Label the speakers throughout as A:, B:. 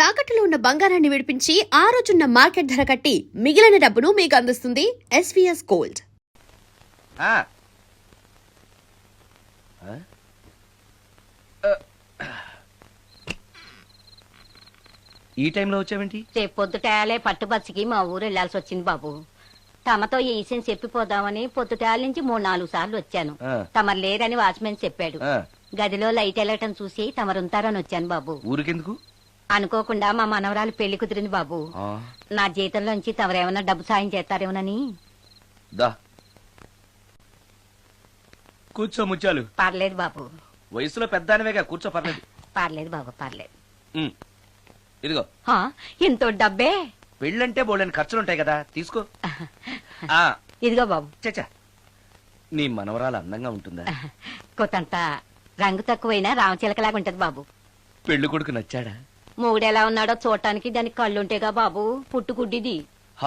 A: తాకట్టులో ఉన్న బంగారాన్ని విడిపించి ఆ రోజున్న మార్కెట్ ధర కట్టి మిగిలిన డబ్బును మీకు అందిస్తుంది ఎస్వీఎస్ గోల్డ్.
B: ఈ టైంలో వచ్చావేంటి?
C: రేపు పొద్దుటాలే పట్టుబచ్చికి మా ఊరు వెళ్లాల్సి వచ్చింది బాబు. తమతో ఈ విషయం చెప్పిపోదామని పొద్దుటాల నుంచి 3-4 సార్లు వచ్చాను. తమరు లేరని వాచ్మెన్ చెప్పాడు. గదిలో లైట్ వెళ్ళటం చూసి తమరుంటారని వచ్చాను బాబు.
B: ఊరికెందుకు?
C: అనుకోకుండా మా మనవరాలు పెళ్లి కుదిరింది బాబు. నా జీతంలోంచి తమరేమన్నా డబ్బు సాయం చేస్తారేమోనని.
B: కూర్చో ముత్యాలు.
C: పర్లేదు బాబు.
B: వయసులో పెద్దానివేగా, కూర్చో. పర్లేదు.
C: పర్లేదు బాబు, పర్లేదు.
B: ఇదిగో
C: ఇంతో డబ్బే.
B: పెళ్ళంటే బోళ్ళని ఖర్చులుంటాయి కదా, తీసుకో.
C: ఇదిగో బాబు.
B: చచ్చా, నీ మనవరాలు అందంగా ఉంటుందా?
C: కొత్తంత రంగు తక్కువైనా రామచిలకలాగా ఉంటది బాబు.
B: పెళ్లి కొడుకు నచ్చాడా?
C: మూడెలా ఉన్నాడో చూడటానికి దానికి కళ్ళుంటేగా బాబు పుట్టుకుడ్డిది.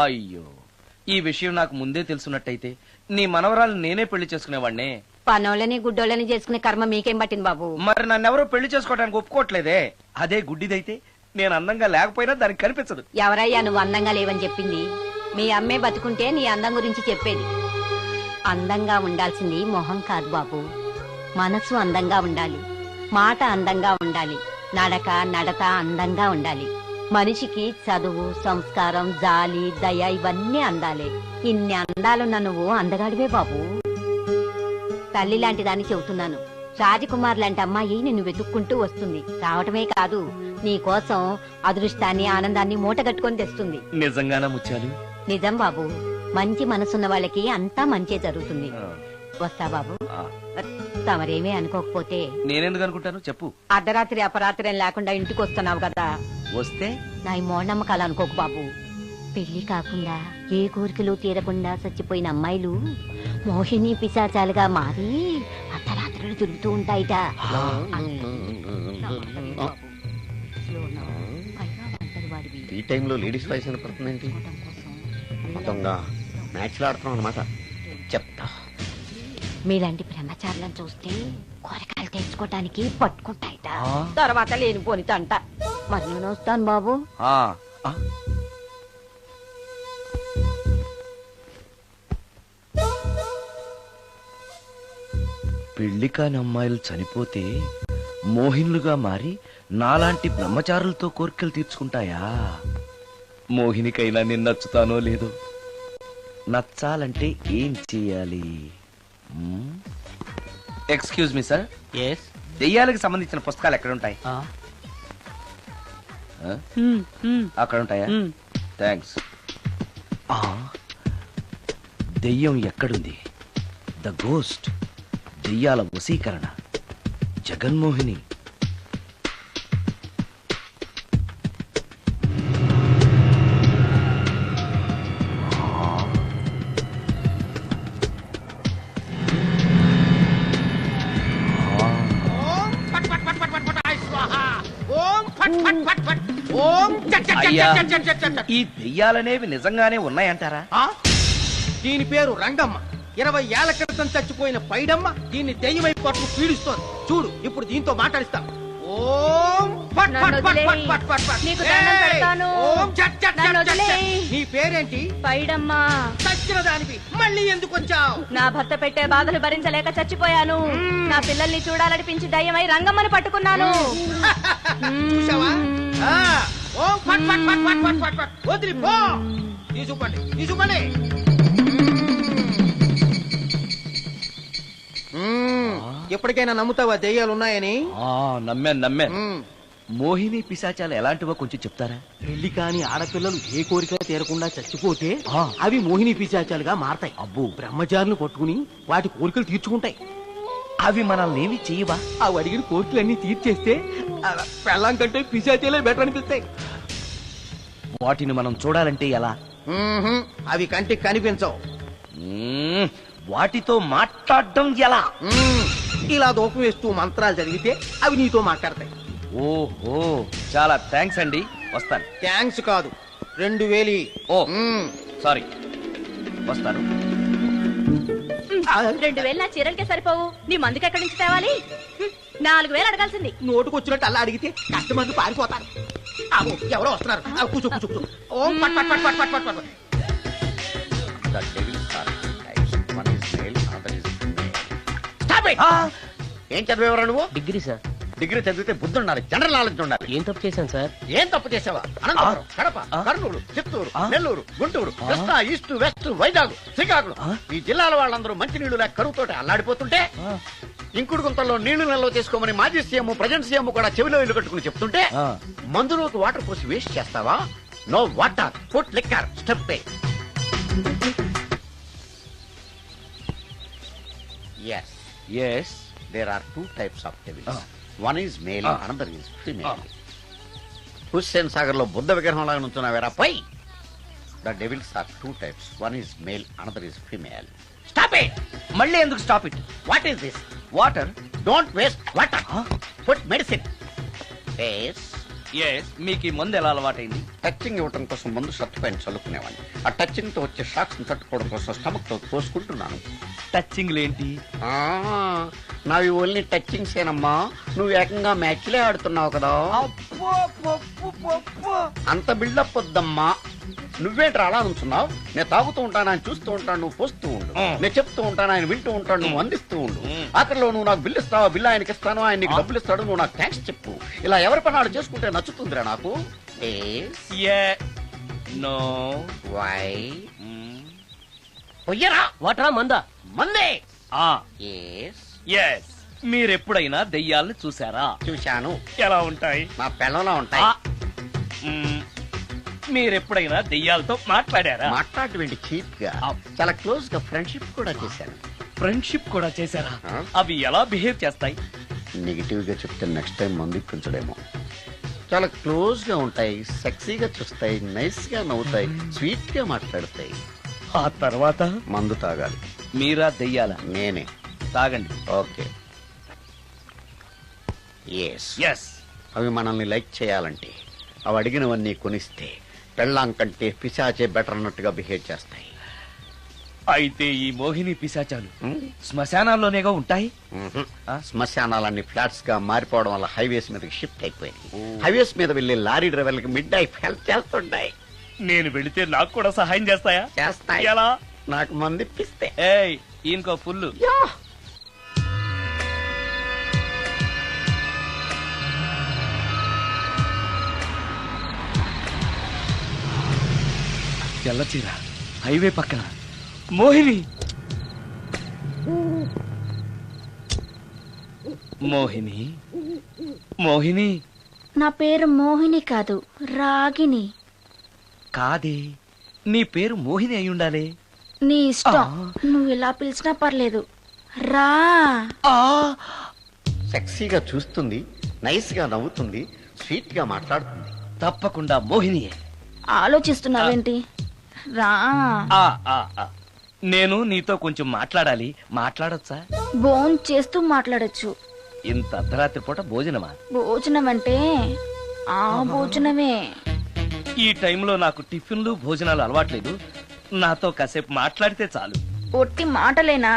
B: అయ్యో, ఈ విషయం నాకు ముందే తెలుసున్నట్టయితే నీ మనవరాలు నేనే పెళ్లి చేసుకునేవాడినే.
C: పనోళ్ళని గుడ్డోళ్ళని చేసుకునే కర్మ మీకేం పట్టింది బాబు?
B: మరి నన్నెవరూ పెళ్లి చేసుకోవడానికి ఒప్పుకోవట్లేదే. అదే గుడ్డిదైతే నేను అందంగా లేకపోయినా దానికి కనిపించదు.
C: ఎవరయ్యా నువ్వు అందంగా లేవని చెప్పింది? మీ అమ్మే బతుకుంటే నీ అందం గురించి చెప్పేది. అందంగా ఉండాల్సింది మొహం కాదు బాబు, మనసు అందంగా ఉండాలి, మాట అందంగా ఉండాలి, నడత అందంగా ఉండాలి. మనిషికి చదువు, సంస్కారం, జాలి, దయ ఇవన్నీ అందాలే. ఇన్ని అందాలున్న నువ్వు అందగాడివే బాబు. తల్లి లాంటి దాన్ని చెబుతున్నాను. రాజకుమార్ లాంటి అమ్మాయి నిన్ను వెతుక్కుంటూ వస్తుంది. రావటమే కాదు, నీ కోసం అదృష్టాన్ని, ఆనందాన్ని మూటగట్టుకొని తెస్తుంది.
B: నిజంగానా ముత్యాలు?
C: నిజం బాబు. మంచి మనసున్న వాళ్ళకి అంతా మంచే జరుగుతుంది. వస్తా బాబు. తమరేమీ అనుకోకపోతే.
B: నేనెందుకు అనుకుంటాను చెప్పు.
C: అర్ధరాత్రి అపరాత్రి లేకుండా ఇంటికి వస్తున్నావు కదా,
B: వస్తే
C: నా ఈ మూఢనమ్మకాలు అనుకోకు బాబు. పెళ్లి కాకుండా ఏ కోరికలు తీరకుండా చచ్చిపోయిన అమ్మాయిలు మోహిని పిశాచాలుగా మారి అర్ధరాత్రులు తిరుగుతూ ఉంటాయిట.
D: ఈ టైంలో లేడీస్ వాయిస్ వినపడుతుందేంటి? మొత్తంగా మ్యాచ్లు ఆడుతున్నాం అనమాట. చెప్తా.
C: మీలాంటి బ్రహ్మచారులను చూస్తే కోరికలు తెచ్చుకోవటానికి పట్టుకుంటాయిట. తర్వాత లేనిపోని తంట. మరి నేను వస్తాను బాబు.
B: పెళ్లి కాని అమ్మాయిలు చనిపోతే మోహిన్లుగా మారి నాలాంటి బ్రహ్మచారులతో కోరికలు తీర్చుకుంటాయా? మోహినికైనా నేను నచ్చుతానో లేదో. నచ్చాలంటే ఏం చెయ్యాలి? Excuse me sir. దెయ్యాలకు సంబంధించిన పుస్తకాలు ఎక్కడుంటాయి? అక్కడ ఉంటాయా? థ్యాంక్స్. దెయ్యం ఎక్కడుంది? ద గోస్ట్, దెయ్యాల వశీకరణ, జగన్మోహిని. ఈ దెయ్యాలనేవి నిజంగానే ఉన్నాయంటారా?
E: దీని పేరు రంగమ్మ. 20 ఏళ్ల క్రితం చచ్చిపోయిన పైడమ్మ దీన్ని దెయ్యమై పట్టు పీడిస్తోంది. చూడు, ఇప్పుడు దీంతో మాట్లాడిస్తా. నీ పేరేంటి?
C: పైడమ్మ.
E: చచ్చిన దానివి మళ్ళీ ఎందుకు వచ్చావు?
C: నా భర్త పెట్టే బాధలు భరించలేక చచ్చిపోయాను. నా పిల్లల్ని చూడాలనిపించి దయ్యమై రంగమ్మని పట్టుకున్నాను.
E: చూసావా? వదిలిపో. తీసుకోండి, తీసుకోండి. ఎప్పటికైనా నమ్ముతావా దెయ్యాలున్నాయని?
B: నమ్మాను. మోహిని పిశాచాలు ఎలాంటివో కొంచెం చెప్తారా?
E: పెళ్లి కాని ఆడపిల్లలు ఏ కోరిక తీరకుండా చచ్చిపోతే అవి మోహిని పిశాచాలుగా మారతాయి.
B: అబ్బో,
E: బ్రహ్మచారులు పట్టుకుని వాటి కోరికలు తీర్చుకుంటాయి.
B: అవి మనల్ని ఏమి చేయవా?
E: అవి అడిగిన కోరికలన్నీ తీర్చేస్తే పెళ్ళాం కంటే పిశాచాలే బెటర్ అనిపిస్తాయి.
B: వాటిని మనం చూడాలంటే ఎలా?
E: అవి కంటికి కనిపించవు.
B: వాటితో మాట్లాడడం ఎలా?
E: ఇలా దూపం వేస్తూ మంత్రాలు చదివితే అవి నీతో మాట్లాడతాయి.
B: ఓహో, చాలా థ్యాంక్స్ అండి. వస్తాను.
E: థ్యాంక్స్ కాదు, 2000.
B: ఓ సారీ, వస్తాను.
C: 2000 నా చీరలకే సరిపోవు. నీ మందుకి ఎక్కడి నుంచి తేవాలి? 4000 అడగాల్సింది.
E: నోటుకొచ్చినట్టు అలా అడిగితే కస్టమర్లు పారిపోతారు. ఎవరో వస్తున్నారు. కూర్చో కూర్చో కూర్చో. ఓం పట్ పట్ పట్ పట్ పట్ పట్ పట్.
D: The devils are two types. One is male, other is female.
E: Stop it!
D: ఏం చదివేవరా నువ్వు?
F: Degree sir.
D: డిగ్రీ చదివితే బుద్ధి ఉండాలి, జనరల్ నాలెడ్జ్ ఉండాలి.
F: ఏం తప్పు చేశాను సార్?
D: ఏం తప్పు చేసావా? అనంతపురం, కడప, కర్నూలు, చిత్తూరు, నెల్లూరు, గుంటూరు, కృష్ణా, ఈస్ట్, వెస్ట్, వైజాగ్, శ్రీకాకుళం ఈ జిల్లాల వాళ్ళందరూ మంచినీళ్లు లేక కరువుతోటి అల్లాడిపోతుంటే ఇంకుడు గుంతల్లో నీళ్లు నిల్వ చేసుకోమని మాజీ సీఎం ప్రజెంట్ సీఎం కూడా చెవిలో ఇల్లు కట్టుకుని చెప్తుంటే మందులోకి వాటర్ పోసి వేస్ట్ చేస్తావా? No water, food liquor, step పే. Yes,
B: yes.
D: there are two types of devils. One is male, another is female. Hussain Sagar లో బుద్ధ విగ్రహం లాగా నుంచున్నావేరా పై. The devils are two types. One is male, another is female. Stop it!
B: మళ్ళీ ఎందుకు stop it?
D: What is this?
B: Water.
D: Don't waste water. Put medicine. Yes.
B: Yes, మీకు ఈ మందు ఎలా అలవాటైంది?
D: టచింగ్ ఇవ్వటం కోసం ముందు షర్ట్ పైన చల్లుకునేవాడిని. ఆ టచింగ్ తో వచ్చే షాక్స్ ని తట్టుకోవడం కోసం స్టమక్ తో పోసుకుంటున్నాను.
B: టచింగ్ ఏంటి?
D: నావి ఓన్లీ టచింగ్స్ ఏనమ్మా. నువ్వు ఏకంగా మ్యాచ్లే ఆడుతున్నావు కదా. అంత బిల్డప్ వద్దమ్మా. నువ్వేంట్రా అలా నుంచున్నావు? నేను తాగుతూ ఉంటాను, ఆయన చూస్తూ ఉంటాను, నువ్వు పోస్తూ ఉండు. నేను చెప్తూ ఉంటాను, ఆయన వింటూ ఉంటాడు, నువ్వు అందిస్తూ ఉండు. ఆఖరిలో నువ్వు నాకు బిల్లు ఇస్తావా, బిల్లు ఆయనకి ఇస్తాను, ఆయన నీకు డబ్బులు ఇస్తాడు, నువ్వు నాకు థ్యాంక్స్ చెప్పు. ఇలా ఎవరి పనాడు చేసుకుంటే నచ్చుతుందిరా నాకు.
B: నో.
D: వై పొయ్యరా
F: వాటరా మందా?
D: మందే.
B: ఎస్, మీరెప్పుడైనా దెయ్యాలను చూసారా?
D: చూశాను.
B: ఎలా ఉంటాయి?
D: నా పిల్లలా ఉంటాయి.
B: మీరెప్పుడైనా దెయ్యాలతో మాట్లాడారా?
D: మాట్లాడేంటి చీప్ గా, చాలా క్లోజ్ గా ఫ్రెండ్షిప్ కూడా చేశాను.
B: ఫ్రెండ్షిప్ కూడా చేశారా?
D: ఆ?
B: అవి ఎలా బిహేవ్ చేస్తాయి?
D: నెగిటివ్ గా చెప్తే నెక్స్ట్ టైం మందు ఇప్పించడేమో. చాలా క్లోజ్ గా ఉంటాయి, సెక్సీగా చూస్తాయి, నైస్ గా నవ్వుతాయి, స్వీట్ గా మాట్లాడతాయి.
B: ఆ తర్వాత
D: మందు తాగాలి.
B: మీరా దెయ్యాల?
D: నేనే.
B: తాగండి.
D: ఓకే. ఎస్.
B: ఎస్.
D: అవి మనల్ని లైక్ చేయాలంటే అవి అడిగినవన్నీ కొనిస్తే పెళ్ళాం కంటే పిశాచే బెటర్ అన్నట్టుగా బిహేవ్ చేస్తాయి.
B: అయితే ఈ మోహిని పిశాచాలు శ్మశానాల్లోనేగా ఉంటాయి?
D: శ్మశానాలన్నీ ఫ్లాట్స్ గా మారిపోవడం వల్ల హైవేస్ మీదకి షిఫ్ట్ అయిపోయింది. హైవేస్ మీద వెళ్లే లారీ డ్రైవర్లకి మిడ్ నైట్ హెల్ప్ చేస్తుంటాయి.
B: నేను వెళితే నాకు కూడా సహాయం చేస్తాయా?
D: చేస్తాయి.
B: ఎలా?
D: నాకు మంది ఇప్పిస్తే.
B: ఏయ్, ఈయనకో ఫుల్. తెల్లచీర, హైవే పక్కన మోహిని. మోహిని, మోహిని.
G: నా పేరు మోహిని కాదు, రాగిని.
B: కాదే, నీ పేరు మోహిని అయి ఉండాలి.
G: నీ ఇష్టం, నువ్వు ఇలా పిలిచినా పర్లేదు. రా.
D: సెక్సీగా చూస్తుంది, నైస్ గా నవ్వుతుంది, స్వీట్ గా మాట్లాడుతుంది.
B: తప్పకుండా మోహినియే.
G: ఆలోచిస్తున్నావేంటి? రా.
B: నేను నీతో కొంచెం మాట్లాడాలి. మాట్లాడొచ్చా?
G: భోజనం చేస్తూ మాట్లాడొచ్చు.
B: ఇంత అర్ధరాత్రి పూట భోజనమా?
G: భోజనం అంటే ఆ భోజనమే.
B: ఈ టైంలో నాకు టిఫిన్లు భోజనాలు అలవాట్లేదు. నాతో కాసేపు మాట్లాడితే చాలు.
G: ఒట్టి మాటలేనా?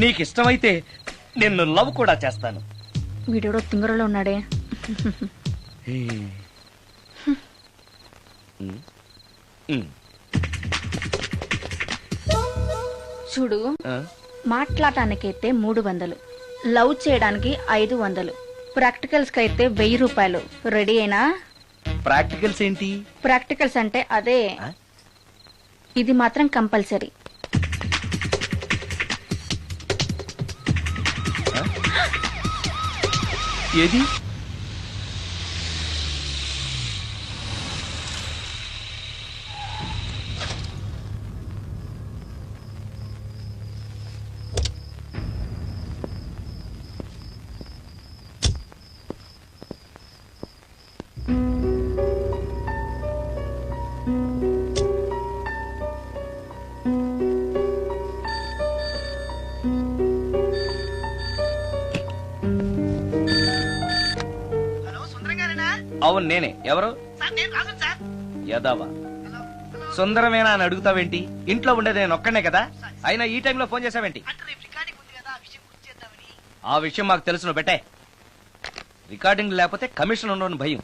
B: నీకిష్టమైతే నిన్ను లవ్ కూడా చేస్తాను.
G: వీడెవడో తింగరలో ఉన్నాడే. చూడు, మాట్లాడటానికైతే 300, లవ్ చేయడానికి 500, ప్రాక్టికల్స్ కి అయితే 1000 రూపాయలు. రెడీ అయినా?
B: ప్రాక్టికల్స్ ఏంటి?
G: ప్రాక్టికల్స్ అంటే అదే. ఇది మాత్రం కంపల్సరీ.
B: ఏది? అవును, నేనే. ఎవరు? యదావా, సుందరమేనా అని అడుగుతావేంటి? ఇంట్లో ఉండేది నేను ఒక్కనే కదా. అయినా ఈ టైంలో ఫోన్ చేసావేంటి? ఆ విషయం మాకు తెలుసు, నువ్వు పెట్టే. రికార్డింగ్ లేకపోతే కమిషన్ ఉండవని భయం.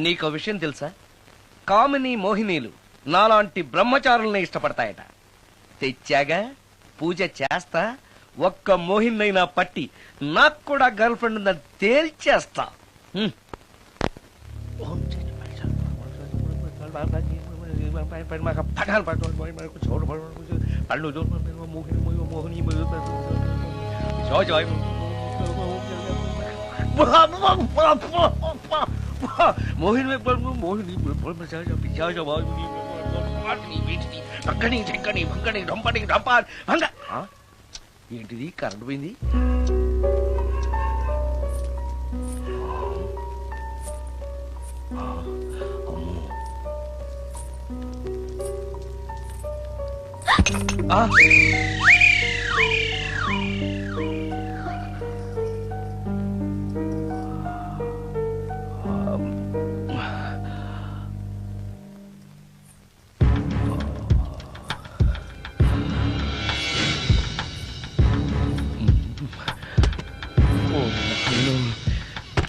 B: నీకో విషయం తెలుసా? కామిని మోహినీలు నాలాంటి బ్రహ్మచారుల్ని ఇష్టపడతాయట. తెచ్చాగా, పూజ చేస్తా, ఒక్క మోహినైనా పట్టి నాకు కూడా గర్ల్ ఫ్రెండ్ ఉందని తేల్చేస్తా. మోహిని మోహిని ఏంటిది? కరెంట్ పోయింది.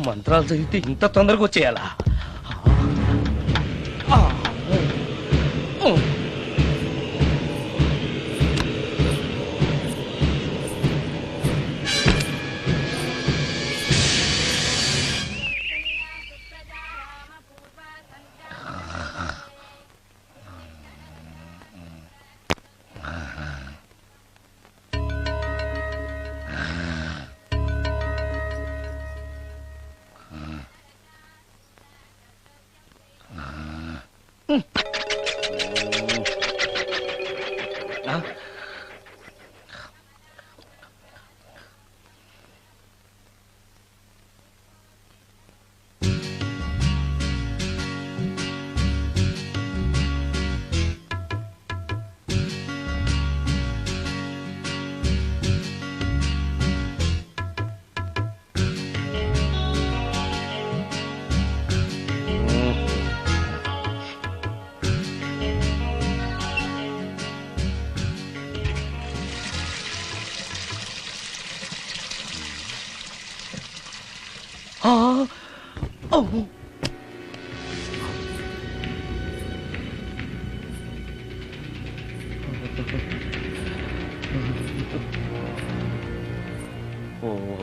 B: మంత్రాలు చదివితే ఇంత తొందరగా వచ్చేయాలా?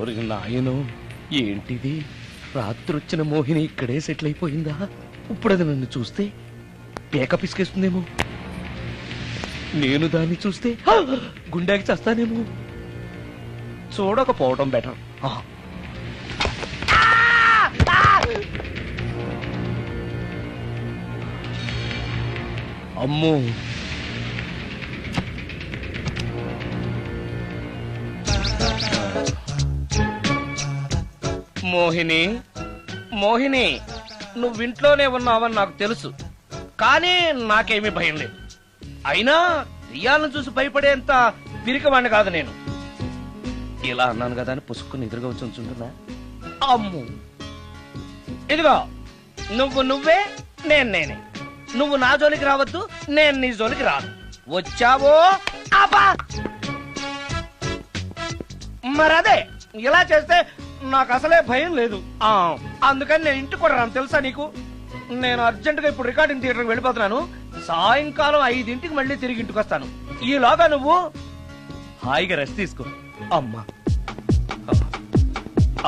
B: ఓరి నాయను, ఏంటిది? రాత్రి వచ్చిన మోహిని ఇక్కడే సెటిల్ అయిపోయిందా? ఇప్పుడు అది నన్ను చూస్తే పేక పిసికేస్తుందేమో. నేను దాన్ని చూస్తే గుండెకి చేస్తానేమో. చూడకపోవడం బెటర్. అమ్మో, మోహిని మోహిని, నువ్వింట్లోనే ఉన్నావని నాకు తెలుసు, కానీ నాకేమీ భయం లేదు. అయినా దెయ్యాలను చూసి భయపడేంత పిరికవాణ్ణి కాదు నేను. ఇలా అన్నాను కదా అని పుసుక్కుని ఎదురుగా వచ్చి ఉంచుంటున్నా. అమ్ము, ఇదిగో నువ్వే, నేనే. నువ్వు నా జోలికి రావద్దు, నేను నీ జోలికి రాను. వచ్చావో అబ్బా, మరదే ఇలా చేస్తే నాకు అసలే భయం లేదు. అందుకని నేను ఇంటికి కూడా రాను, తెలుసా నీకు? నేను అర్జెంటుగా ఇప్పుడు రికార్డింగ్ థియేటర్కి వెళ్ళిపోతున్నాను. సాయంకాలం 5 మళ్ళీ తిరిగి ఇంటికి వస్తాను. ఈలోగా నువ్వు హాయిగా రెస్ట్ తీసుకో. అమ్మా,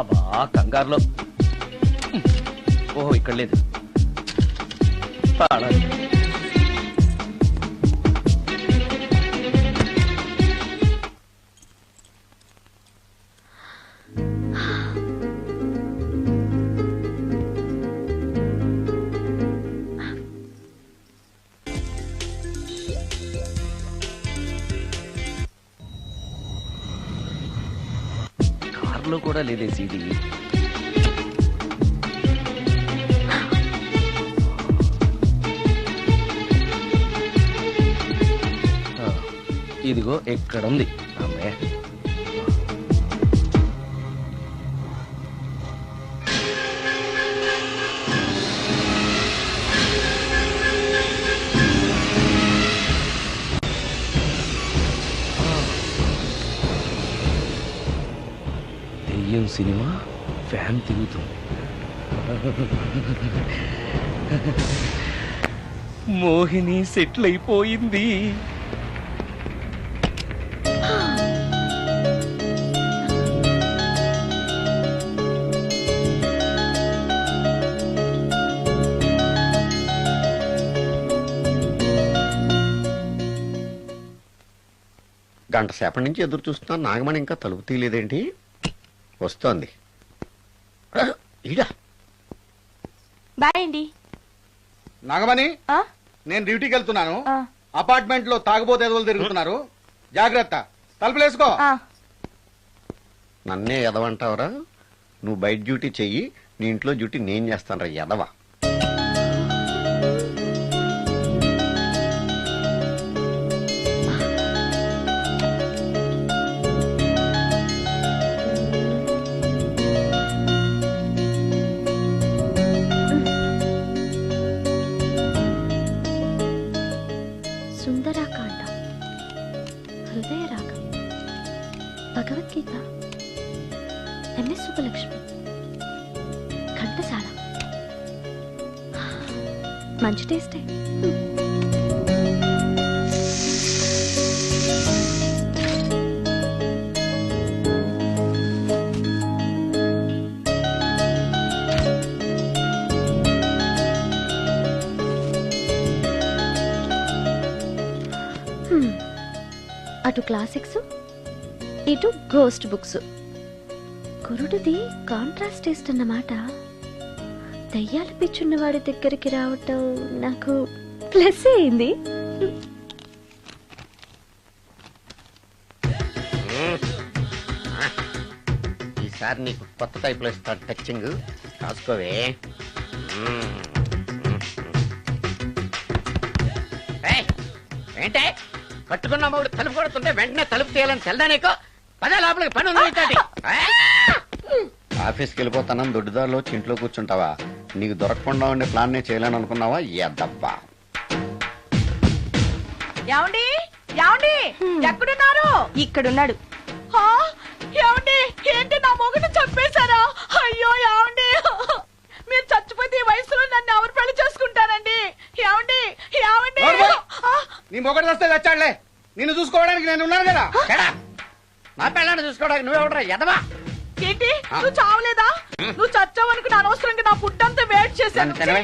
B: అబ్బా కంగారులో. ఓహో, ఇక్కడ లేదు. కార్లో కూడా లేదే సీడీ. ఇదిగో ఎక్కడుంది. అమ్మే, దెయ్యం సినిమా ఫ్యాన్ తిరుగుతుంది. మోహిని సెటిల్ అయిపోయింది.
D: గంట సేపటి నుంచి ఎదురు చూస్తున్నా, నాగమణి ఇంకా తలుపు తీయలేదేంటి? వస్తోంది. ఈడా
G: బాయ్ అండి.
E: నాగమణి,
G: ఆ?
E: నేను డ్యూటీకి వెళ్తున్నాను.
G: ఆ.
E: అపార్ట్మెంట్ లో తాగుబోతు ఎదవలు తిరుగుతున్నారు, జాగ్రత్త. తలుపులేసుకో.
G: ఆ.
D: నన్నే ఎదవంటావురా? నువ్వు బయట డ్యూటీ చెయ్యి, నీ ఇంట్లో డ్యూటీ నేను చేస్తాను రా ఎదవ.
G: సుందరాకాండ, హృదయ రాగం, భగవద్గీత, ఎంఎస్ సుబ్బలక్ష్మి, ఘంటసాల. మంచి టేస్టే. అటు క్లాసిక్స్, ఇటు గోస్ట్ బుక్స్. కురుడిది కాంట్రాస్ట్ టేస్ట్ అన్నమాట. దయ్యాల పిచ్చున్న వాడి దగ్గరికి రావటం నాకు ప్లస్ అయింది.
D: ఈసారి నీకు కొత్త టైప్లో ఇస్తాడు టచ్చింగ్, రాసుకోవే. ఏంటే కట్టుకున్న మూడు తలుపు కొడుతుంటే వెంటనే తలుపు తీయాలని తెల్దా నీకు? పదే లోపలికి పని ఉంది. ఆఫీస్కి వెళ్ళిపోతానని దొడ్డుదారిలో ఇంట్లో కూర్చుంటావా? నీకు దొరకకుండా ఉండే ప్లాన్ నే చేయాలని అనుకున్నావా? ఎద్దబ్బా.
F: ఏమండి ఏమండి ఎక్కడున్నారు?
G: ఇక్కడున్నాడు.
F: హా? ఏమండి ఏంటి నా మొగుడు చంపేశారా? అయ్యో ఏమండి, మీరు చచ్చిపోతే ఈ వయసులో నన్ను ఎవరు పెళ్లి చేసుకుంటారండి? ఏమండి ఏమండి ఆ,
E: నీ మొగడు వస్తే వచ్చాడులే, నిన్ను చూసుకోవడానికి నేను ఉన్నాను కదా.
D: నా పిల్లని చూసుకోవడానికి నువ్వెవడరా ఎదవా?
F: ఏంటి నువ్వు చావలేదా? నువ్వు చచ్చావనుకుని అనవసరంగా నా ఫుడ్ అంతా వేట్ చేశాను.
D: తినవే.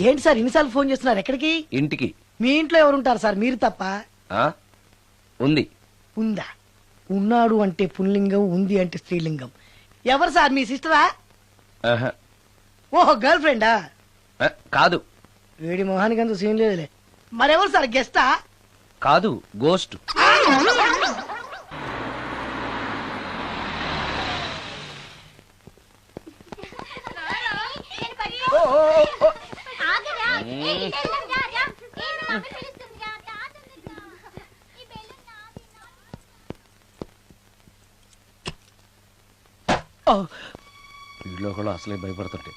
H: ఏంటి సార్ ఇన్నిసార్లు ఫోన్ చేస్తున్నారు? ఎక్కడికి?
B: ఇంటికి.
H: మీ ఇంట్లో ఎవరుంటారు సార్, మీరు తప్ప?
B: ఉంది.
H: ఉందా? ఉన్నాడు అంటే పుల్లింగం, ఉంది అంటే స్త్రీలింగం. ఎవరు సార్, మీ సిస్టరా? ఓహో, గర్ల్ ఫ్రెండా?
B: కాదు.
H: వేడి మొహానికి అంత సీన్ లేదులే. మరెవరు సార్, గెస్టా?
B: కాదు, గోస్ట్. వీళ్ళు కూడా అసలే భయపడుతుంటే.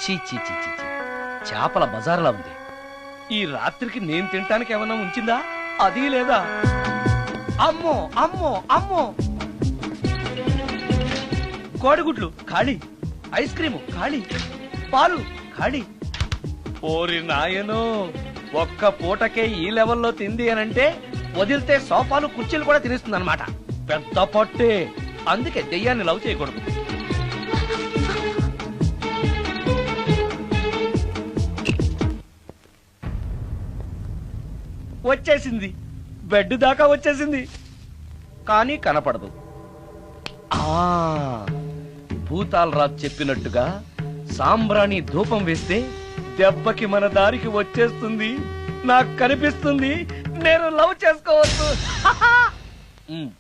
B: చీ చీ చీ చీ చీ. చేపల బజార్లా ఉంది. ఈ రాత్రికి నేను తినటానికి ఏమన్నా ఉంచిందా? అది లేదా? అమ్మో అమ్మో అమ్మో, కోడిగుడ్లు ఖాళీ, ఐస్ క్రీము ఖాళీ, పాలు ఖాళీ. ఓరి నాయనో, ఒక్క పూటకే ఈ లెవెల్లో తింది అనంటే వదిలితే సోఫాలు కుర్చీలు కూడా తినేస్తుంది అనమాట. పెద్ద పొట్టే. అందుకే దెయ్యాన్ని లవ్ చేయకూడదు. వచ్చేసింది, బెడ్ దాకా వచ్చేసింది, కానీ కనపడదు. భూతాలరాజు చెప్పినట్టుగా సాంబ్రాణి ధూపం వేస్తే దెబ్బకి మన దారికి వచ్చేస్తుంది. నాకు కనిపిస్తుంది, నేను లవ్ చేసుకోవచ్చు. ఉమ్.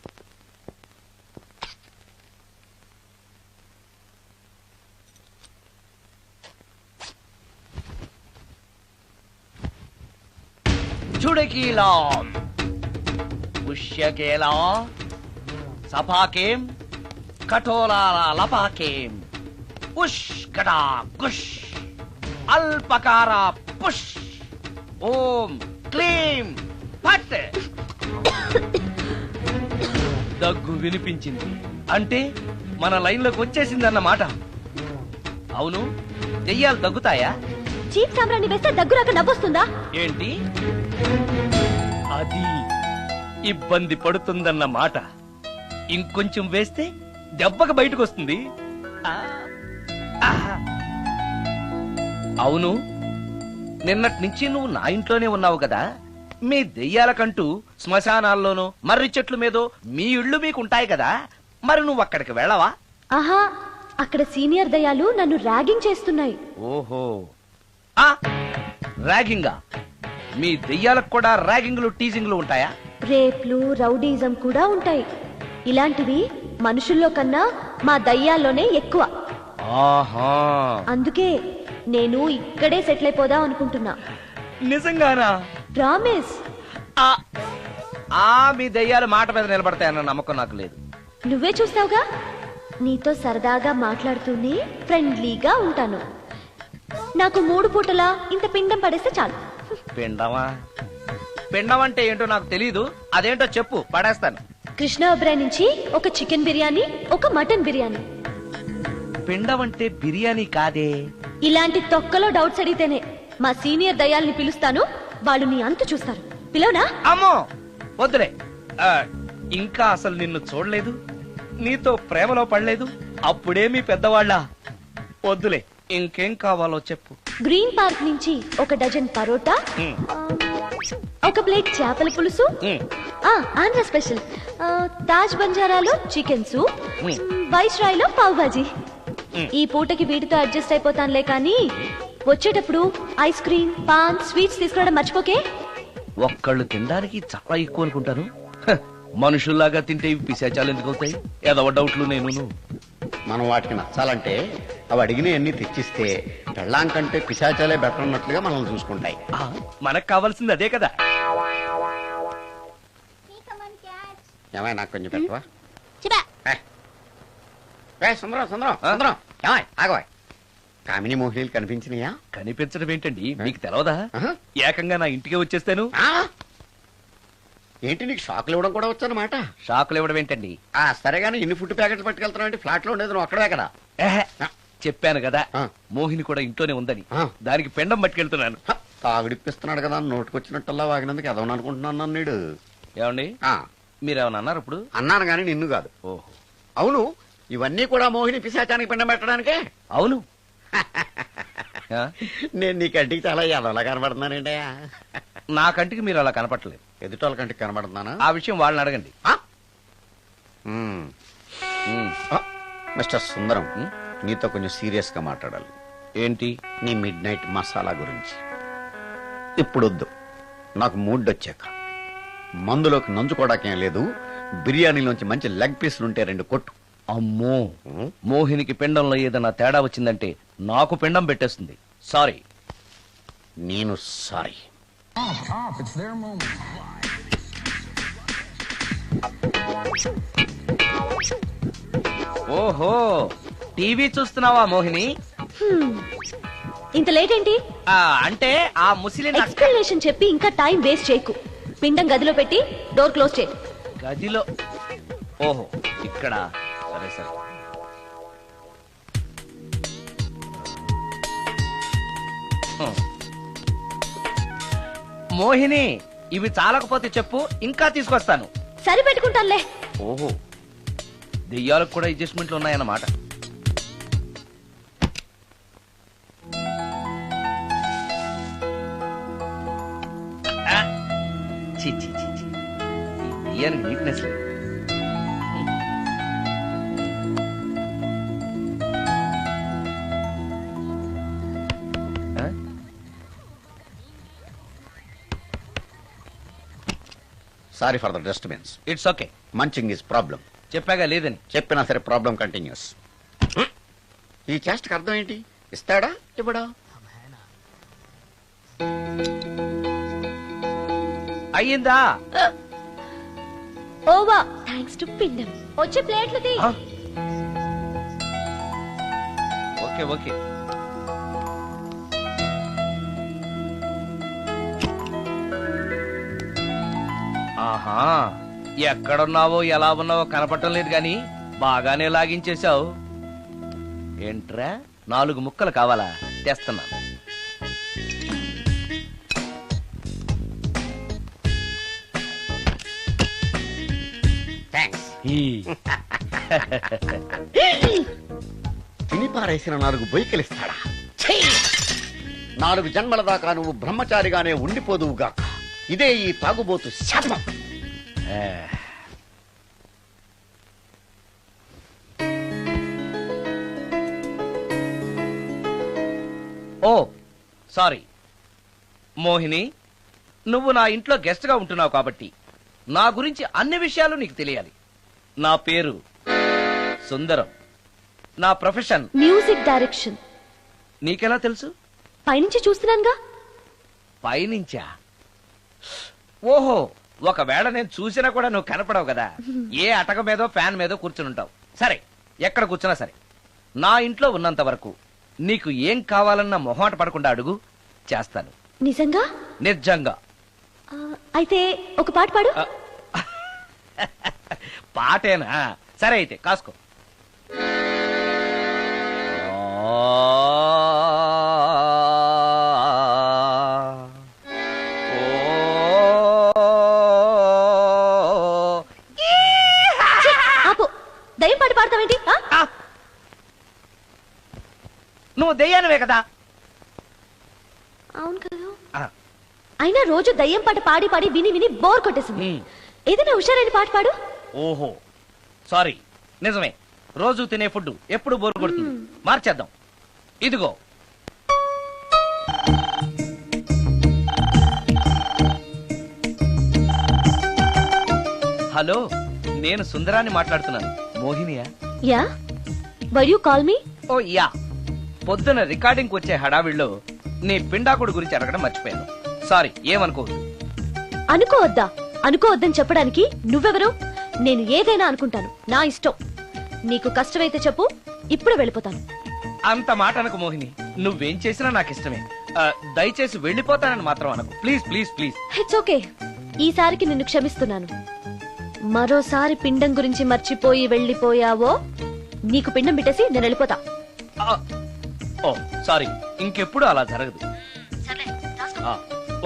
B: చుడకీలాం పుష్యకేలా సపాకేం కఠోలాల లపాకేం ఉష్ గడా గుష్ అల్పకార పుష్ ఓం క్లీం పట్. దగ్గు వినిపించింది అంటే మన లైన్లోకి వచ్చేసిందన్నమాట. అవును, దెయ్యాలు దగ్గుతాయా?
G: చీప్ సాంబ్రాన్ని వేస్తే దగ్గురాక నవ్వొస్తుందా?
B: ఏంటి అది? ఇబ్బంది పడుతుందన్న మాట. ఇంకొంచెం వేస్తే దెబ్బకి బయటకు వస్తుంది. ఆ, ఆహా. అవును, నిన్నటి నుంచి నువ్వు నా ఇంట్లోనే ఉన్నావు కదా. మీ దెయ్యాలకంటూ శ్మశానాల్లోనూ మర్రి చెట్ల మీదో మీ ఇళ్ళు మీకుంటాయి కదా, మరి నువ్వు అక్కడికి వెళ్ళవా?
G: ఆహా, అక్కడ సీనియర్ దయాలు నన్ను ర్యాగింగ్ చేస్తున్నాయి.
B: ఓహో, ఆ ర్యాగింగా? మీ దెయ్యాలకు కూడా ర్యాగింగ్లు టీజింగ్లు ఉంటాయా?
G: రేప్లు, రౌడీజం కూడా ఉంటాయి. ఇలాంటివి మనుషుల్లో కన్నా మా దయ్యాల్లోనే ఎక్కువ.
B: ఆహా,
G: అందుకే నేను ఇక్కడే సెటిల్ అయిపోదాం అనుకుంటున్నా.
B: నిజంగానా?
G: ప్రామిస్.
B: ఆ, ఆ మీ దెయ్యాలు మాట మీద నిలబడతాయన్న నమ్మకం నాకు లేదు.
G: నువ్వే చూస్తావుగా, నీతో సరదాగా మాట్లాడుతూనే ఫ్రెండ్లీగా ఉంటాను. నాకు 3 పూటలా ఇంత పిండం పడేస్తే చాలు.
B: పిండమా? పిండం అంటే ఏంటో నాకు తెలీదు, అదేంటో చెప్పు, పడేస్తాను.
G: కృష్ణ ఒబ్రాయ్ నుంచి ఒక చికెన్ బిర్యానీ, ఒక మటన్ బిర్యానీ.
B: పిండం అంటే బిర్యానీ కాదే.
G: ఇలాంటి తొక్కలో డౌట్స్ అడిగితేనే మా సీనియర్ దయాల్ని పిలుస్తాను, వాళ్ళు నీ అంతు చూస్తారు. పిలవనా?
B: అమ్మో వద్దులే. ఆ, ఇంకా అసలు నిన్ను చూడలేదు, నీతో ప్రేమలో పడలేదు, అప్పుడే మీ పెద్దవాళ్ళ. వద్దులే, ఇంకేం కావాలో చెప్పు.
G: గ్రీన్ పార్క్ నుంచి ఒక డజన్ పరోటా,
B: ఉమ్,
G: ఒక ప్లేట్ చేపల పులుసు,
B: ఉమ్,
G: ఆంధ్ర స్పెషల్ తాజ్ బంజారాలో chicken soup,
B: um.
G: Viceroy లో పావ్ భాజీ.
B: ఉమ్.
G: ఈ పూటకి వీటితో అడ్జస్ట్ అయిపోతానులే, కానీ వచ్చేటప్పుడు ఐస్ క్రీమ్, పాన్, స్వీట్స్ తీసుకురావడం మర్చిపోకే.
B: ఒక్కళ్ళు తినడానికి చాలా ఎక్కువ అనుకుంటాను. హ, మనుషుల్లాగా తింటే ఇవి పిశాచాలు ఎందుకు అవుతాయి? ఏదో డౌట్లు నేను.
D: మనం వాటికి నచ్చాలంటే అవి అడిగిన అన్ని తెచ్చిస్తే పెళ్ళాం కంటే పిశాచాలే బెటర్ అన్నట్లుగా మనల్ని చూసుకుంటాయి.
B: మనకు కావాల్సింది అదే కదా.
D: ఏమై నాకు కొంచెం పెట్టవా? సుందరం సుందరం సుందరం, ఏమై ఆగవా? కామిని మోహినీలు కనిపించినాయా?
B: కనిపించడం ఏంటండి, మీకు తెలవదా?
D: ఆహా.
B: ఏకంగా నా ఇంటికే వచ్చేస్తాను.
D: ఆ? ఏంటి నీకు షాకులు ఇవ్వడం కూడా వచ్చానమాట?
B: షాకులు ఇవ్వడం ఏంటండి?
D: సరే గానీ ఇన్ని ఫుడ్ ప్యాకెట్లు పట్టుకెళ్తున్నావు అంటే ఫ్లాట్ లో ఉండేది నువ్వు అక్కడే కదా.
B: ఏహే, చెప్పాను కదా,
D: ఆ.
B: మోహిని కూడా ఇంట్లోనే ఉందని.
D: ఆ.
B: దానికి పెండం పట్టుకెళ్తున్నాను.
D: తాగుడిప్పిస్తున్నాడు కదా, నోటుకొచ్చినట్టల్లా వాగినందుకు ఎదవని అనుకుంటున్నాను నీడు.
B: ఏమండి, మీరేమన్నా అన్నారు ఇప్పుడు?
D: అన్నాను గాని నిన్ను కాదు.
B: ఓహో,
D: అవును, ఇవన్నీ కూడా మోహిని పిశాచానికి పిండం పెట్టడానికే.
B: అవును. ఆ?
D: నేను నీ కంటికి చాలా ఎదవలా కనబడుతున్నానండి.
B: నా కంటికి మీరు అలా కనపట్టలేదు.
D: ఎదుటోళ్ళ కంటికి కనబడుతున్నానా?
B: ఆ విషయం వాళ్ళని అడగండి.
D: ఉమ్.
B: ఉమ్.
D: మిస్టర్ సుందరం,
B: ఉమ్.
D: నీతో కొంచెం సీరియస్ గా మాట్లాడాలి.
B: ఏంటి?
D: నీ మిడ్ నైట్ మసాలా గురించి. ఇప్పుడొద్దు, నాకు మూడ్ వచ్చాక. మందులోకి నంచుకోవడాకేం లేదు, బిర్యానీలోంచి మంచి లెగ్ పీసులుంటే 2 కొట్టు.
B: అమ్మో, మోహినికి పిండంలో ఏదైనా తేడా వచ్చిందంటే నాకు పిండం పెట్టేస్తుంది. సారీ.
D: నేను సారీ.
B: ఓహో, టీవీ చూస్తున్నావా మోహిని?
G: ఇంత లేట్ ఏంటి?
B: అంటే ఆ ముసిలి
G: ఎక్స్ప్లెనేషన్ చెప్పి ఇంకా టైం వేస్ట్ చేయకు. పిండం గదిలో పెట్టి డోర్ క్లోజ్ చేయి.
B: గదిలో? ఓహో, ఇక్కడ. సరే సరే. మోహిని, ఇవి చాలకపోతే చెప్పు, ఇంకా తీసుకొస్తాను.
G: సరి పెట్టుకుంటానులే.
B: ఓహో, దెయ్యాలకు కూడా అడ్జస్ట్మెంట్లు ఉన్నాయన్నమాట. ఛీ, ఛీ, ఛీ, ఛీ. ఈ దెయ్యానికి నీట్నెస్ లేదు.
D: Sorry for the disturbance.
B: It's okay.
D: Munching is problem.
B: చెప్పాగా లేదని.
D: చెప్పినా సరే ప్రాబ్లం కంటిన్యూస్. ఈ చేష్టకి అర్థం ఏంటి? ఇస్తాడా ఇవ్వడా?
B: అయ్యిందా?
G: ఓవా థ్యాంక్స్ టు పిండం. వచ్చే ప్లేట్లు తీ.
B: Okay okay. ఆహా, ఎక్కడున్నావో ఎలా ఉన్నావో కనపడటం లేదు గాని బాగానే లాగించేశావు. ఏంట్రా 4 ముక్కలు కావాలా? తెస్తున్నాను.
D: థ్యాంక్స్.
B: ఈ.
D: తిని పారేసిన 4 బొయ్యకలిస్తాడా? 4 జన్మల దాకా నువ్వు బ్రహ్మచారిగానే ఉండిపోదువుగాక. ఇదే ఈ తాగుబోతు శాపం.
B: ఓ సారీ మోహిని, నువ్వు నా ఇంట్లో గెస్ట్ గా ఉంటున్నావు కాబట్టి నా గురించి అన్ని విషయాలు నీకు తెలియాలి. నా పేరు సుందరం. నా ప్రొఫెషన్
G: మ్యూజిక్ డైరెక్షన్.
B: నీకెలా తెలుసు?
G: పైనుంచి చూస్తున్నానుగా.
B: పైనుంచా? ఓహో, ఒకవేళ నేను చూసినా కూడా నువ్వు కనపడవు కదా. ఏ అటక మీదో ఫ్యాన్ మీదో కూర్చుని ఉంటావు. సరే, ఎక్కడ కూర్చున్నా సరే, నా ఇంట్లో ఉన్నంత వరకు నీకు ఏం కావాలన్నా మొహాట పడకుండా అడుగు, చేస్తాను.
G: నిజంగా?
B: నిజంగా.
G: అయితే ఒక పాట పాడు.
B: పాటేనా? సరే అయితే కాసుకో.
G: ఆపు. దయ్యం పాట పాడతావేంటి?
B: నువ్వు దెయ్యానివే కదా.
G: అవును కదా.
B: ఆ.
G: అయినా రోజు దయ్యం పాట పాడి పాడి విని విని బోర్ కొట్టేసింది. ఏదైనా హుషారైన పాట పాడు.
B: ఓహో సారీ, నిజమే. రోజు తినే ఫుడ్ ఎప్పుడు బోరు కొడుతుంది. మార్చేద్దాం. ఇదిగో. హలో, నేను సుందరాన్ని మాట్లాడుతున్నాను. మోహినియా?
G: Yeah. Why you call me?
B: Oh yeah. పొద్దున రికార్డింగ్ వచ్చే హడావిడిలో నీ పిండాకుడు గురించి అడగడం మర్చిపోయాను. సారీ, ఏమనుకోవద్దు.
G: అనుకోవద్దా? అనుకోవద్దని చెప్పడానికి నువ్వెవరు? నేను ఏదైనా అనుకుంటాను, నా ఇష్టం. నీకు కష్టమైతే చెప్పు, ఇప్పుడు వెళ్ళిపోతాను.
B: అంత మాట అనకు మోహిని. నువ్వేం చేసినా నాకు ఇష్టమే. దయచేసి వెళ్ళిపోతానని మాత్రం అనకు. Please please please.
G: It's okay. ఈసారికి నిన్ను క్షమిస్తున్నాను. మరోసారి పిండం గురించి మర్చిపోయి వెళ్ళిపోయావో నీకు పిండం పెట్టేసి నేను వెళ్ళిపోతా.
B: ఓ సారీ, ఇంకెప్పుడు అలా జరగదు.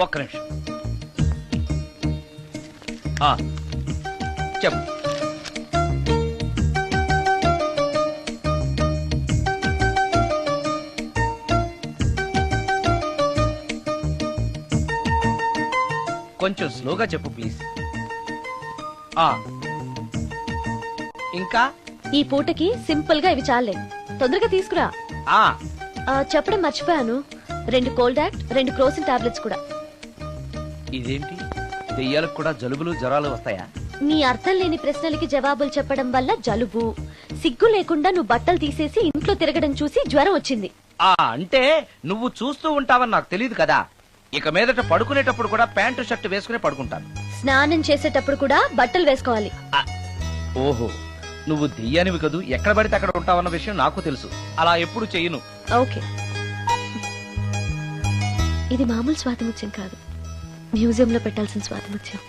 B: ఒక్క నిమిషం. చెప్పు. కొంచెం స్లోగా చెప్పు ప్లీజ్. ఇంకా
G: ఈ పూటకి సింపుల్ గా ఇవి చాలే. తొందరగా తీసుకురా. చెప్పడం మర్చిపోయాను, 2 కోల్డ్ యాక్ట్, 2 క్రోసిన్ టాబ్లెట్స్ కూడా.
B: ఇదేంటి, దెయ్యాలకు కూడా జలుబులు జ్వరాలు వస్తాయా?
G: నీ అర్థం లేని ప్రశ్నలకి జవాబులు చెప్పడం వల్ల జలుబు, సిగ్గు లేకుండా నువ్వు బట్టలు తీసేసి ఇంట్లో తిరగడం చూసి జ్వరం వచ్చింది.
B: అంటే నువ్వు చూస్తూ ఉంటావని నాకు తెలియదు కదా. ఇక మీదట పడుకునేటప్పుడు కూడా ప్యాంటు షర్ట్ వేసుకునే పడుకుంటాను.
G: స్నానం చేసేటప్పుడు కూడా బట్టలు వేసుకోవాలి.
B: ఓహో, నువ్వు దెయ్యానివి కదూ, ఎక్కడ పడితే అక్కడ ఉంటావన్న విషయం నాకు తెలుసు. అలా ఎప్పుడు చెయ్యను.
G: ఓకే. ఇది మామూలు స్వాతిముత్యం కాదు, మ్యూజియంలో పెట్టాల్సిన స్వాతిముత్యం.